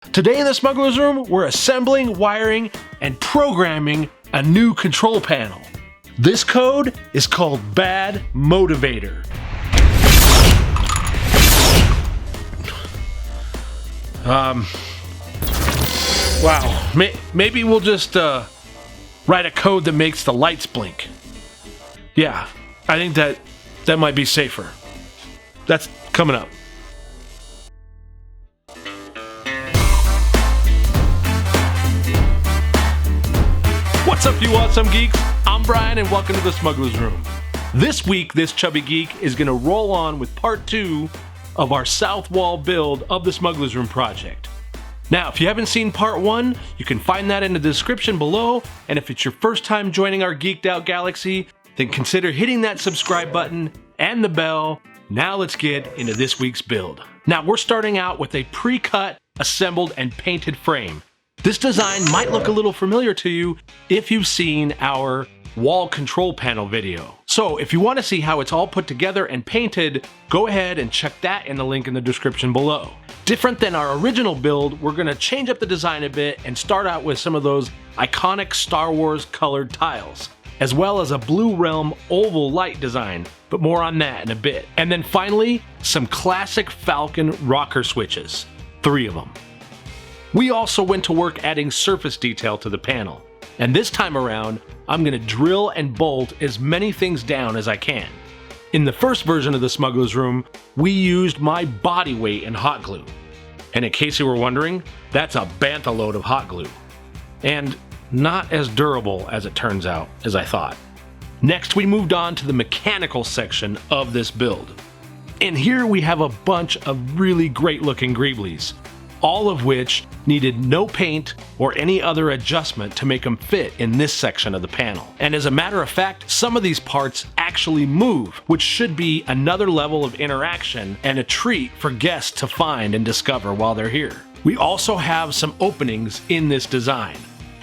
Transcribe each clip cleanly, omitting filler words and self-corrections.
Today in the Smugglers Room, we're assembling, wiring, and programming a new control panel. This code is called Bad Motivator. Wow, maybe we'll just write a code that makes the lights blink. Yeah, I think that might be safer. That's coming up. What's up, you awesome geeks? I'm Brian, and welcome to the Smugglers Room. This week, this chubby geek is going to roll on with part 2 of our south wall build of the Smugglers Room project. Now, if you haven't seen part 1, you can find that in the description below, and if it's your first time joining our geeked out galaxy, then consider hitting that subscribe button and the bell. Now let's get into this week's build. Now, we're starting out with a pre-cut, assembled, and painted frame. This design might look a little familiar to you if you've seen our wall control panel video. So if you want to see how it's all put together and painted, go ahead and check that in the link in the description below. Different than our original build, we're going to change up the design a bit and start out with some of those iconic Star Wars colored tiles, as well as a Blue Realm oval light design, but more on that in a bit. And then finally, some classic Falcon rocker switches, 3 of them. We also went to work adding surface detail to the panel, and this time around, I'm going to drill and bolt as many things down as I can. In the first version of the Smugglers Room, we used my body weight in hot glue. And in case you were wondering, that's a bantha load of hot glue. And not as durable as it turns out, as I thought. Next, we moved on to the mechanical section of this build. And here we have a bunch of really great looking Greeblies, all of which needed no paint or any other adjustment to make them fit in this section of the panel. And as a matter of fact, some of these parts actually move, which should be another level of interaction and a treat for guests to find and discover while they're here. We also have some openings in this design,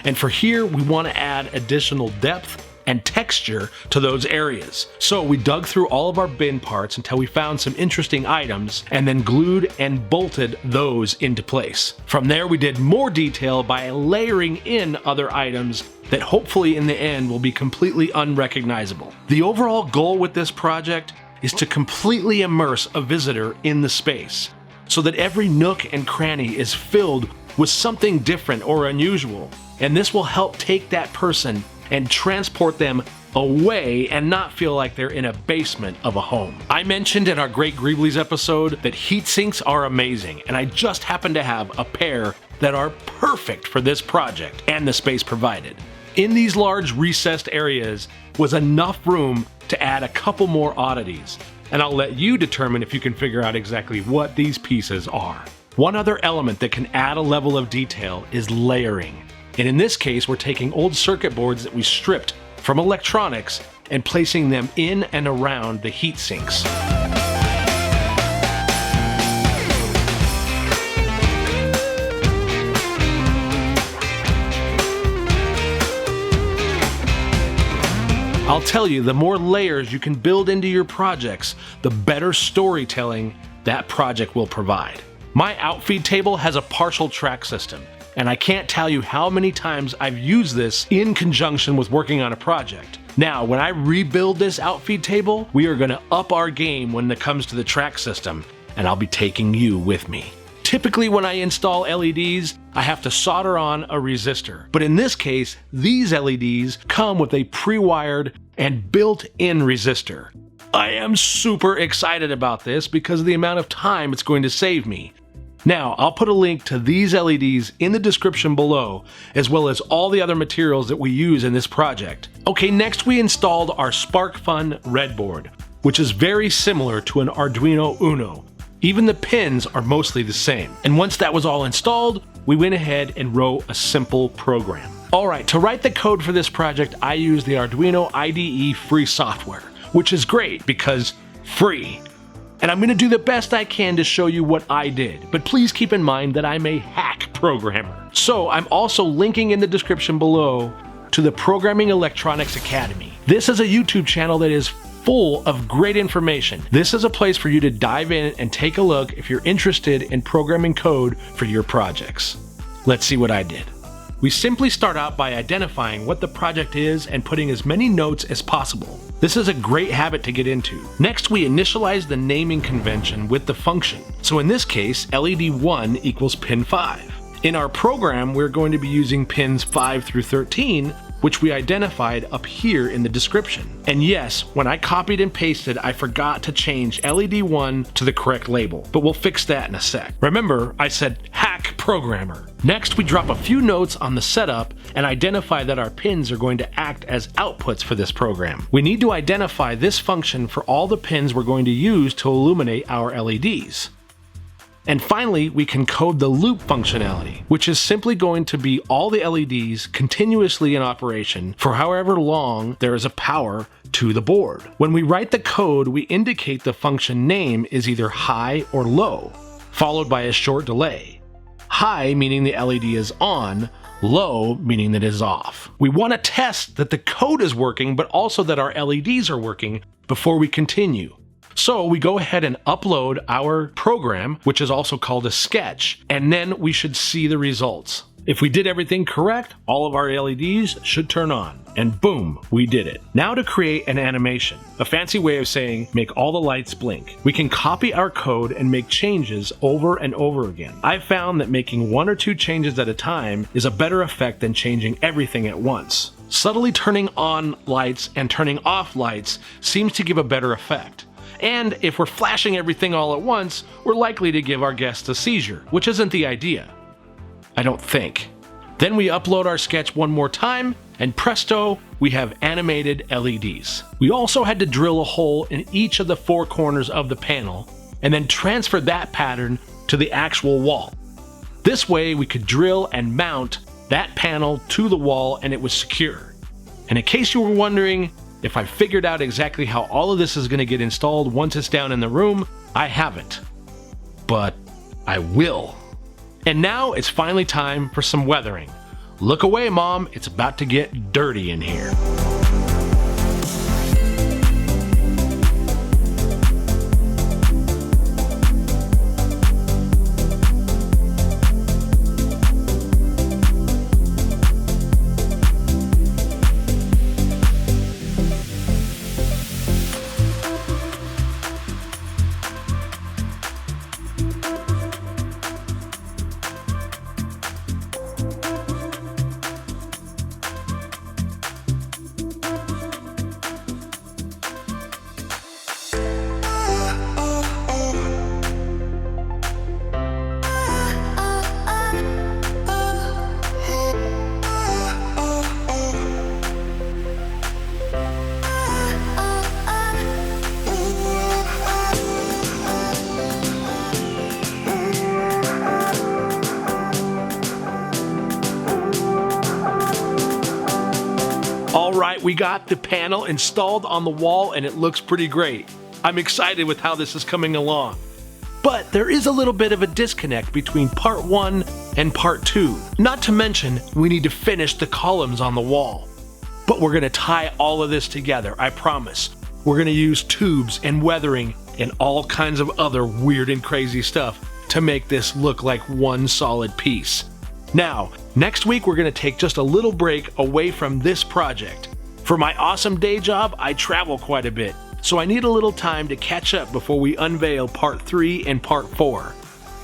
and for here we want to add additional depth and texture to those areas. So we dug through all of our bin parts until we found some interesting items and then glued and bolted those into place. From there, we did more detail by layering in other items that hopefully in the end will be completely unrecognizable. The overall goal with this project is to completely immerse a visitor in the space so that every nook and cranny is filled with something different or unusual. And this will help take that person and transport them away and not feel like they're in a basement of a home. I mentioned in our Great Greeblies episode that heat sinks are amazing, and I just happen to have a pair that are perfect for this project and the space provided. In these large recessed areas was enough room to add a couple more oddities, and I'll let you determine if you can figure out exactly what these pieces are. One other element that can add a level of detail is layering. And in this case, we're taking old circuit boards that we stripped from electronics and placing them in and around the heat sinks. I'll tell you, the more layers you can build into your projects, the better storytelling that project will provide. My outfeed table has a partial track system, and I can't tell you how many times I've used this in conjunction with working on a project. Now, when I rebuild this outfeed table, we are going to up our game when it comes to the track system, and I'll be taking you with me. Typically, when I install LEDs, I have to solder on a resistor. But in this case, these LEDs come with a pre-wired and built-in resistor. I am super excited about this because of the amount of time it's going to save me. Now, I'll put a link to these LEDs in the description below, as well as all the other materials that we use in this project. Okay, next we installed our Sparkfun Redboard, which is very similar to an Arduino Uno. Even the pins are mostly the same. And once that was all installed, we went ahead and wrote a simple program. Alright, to write the code for this project, I used the Arduino IDE free software, which is great because free. And I'm going to do the best I can to show you what I did, but please keep in mind that I'm a hack programmer. So I'm also linking in the description below to the Programming Electronics Academy. This is a YouTube channel that is full of great information. This is a place for you to dive in and take a look if you're interested in programming code for your projects. Let's see what I did. We simply start out by identifying what the project is and putting as many notes as possible. This is a great habit to get into. Next, we initialize the naming convention with the function. So in this case, LED1 equals pin 5. In our program, we're going to be using pins 5 through 13, which we identified up here in the description. And yes, when I copied and pasted, I forgot to change LED1 to the correct label, but we'll fix that in a sec. Remember, I said hack programmer. Next, we drop a few notes on the setup and identify that our pins are going to act as outputs for this program. We need to identify this function for all the pins we're going to use to illuminate our LEDs. And finally, we can code the loop functionality, which is simply going to be all the LEDs continuously in operation for however long there is a power to the board. When we write the code, we indicate the function name is either high or low, followed by a short delay. High meaning the LED is on, low meaning that it is off. We want to test that the code is working, but also that our LEDs are working before we continue. So we go ahead and upload our program, which is also called a sketch, and then we should see the results. If we did everything correct, all of our LEDs should turn on. And boom, we did it. Now to create an animation, a fancy way of saying make all the lights blink. We can copy our code and make changes over and over again. I've found that making 1 or 2 changes at a time is a better effect than changing everything at once. Subtly turning on lights and turning off lights seems to give a better effect. And if we're flashing everything all at once, we're likely to give our guests a seizure, which isn't the idea. I don't think. Then we upload our sketch one more time, and presto, we have animated LEDs. We also had to drill a hole in each of the 4 corners of the panel, and then transfer that pattern to the actual wall. This way we could drill and mount that panel to the wall and it was secure. And in case you were wondering if I figured out exactly how all of this is going to get installed once it's down in the room, I haven't. But I will. And now it's finally time for some weathering. Look away, Mom, it's about to get dirty in here. Alright, we got the panel installed on the wall and it looks pretty great. I'm excited with how this is coming along. But there is a little bit of a disconnect between part 1 and part 2. Not to mention, we need to finish the columns on the wall. But we're going to tie all of this together, I promise. We're going to use tubes and weathering and all kinds of other weird and crazy stuff to make this look like one solid piece. Now, next week we're going to take just a little break away from this project. For my awesome day job, I travel quite a bit, so I need a little time to catch up before we unveil part 3 and part 4.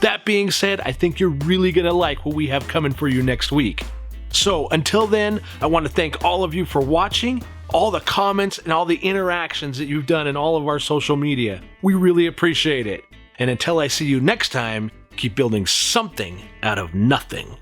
That being said, I think you're really going to like what we have coming for you next week. So until then, I want to thank all of you for watching, all the comments and all the interactions that you've done in all of our social media. We really appreciate it. And until I see you next time, keep building something out of nothing.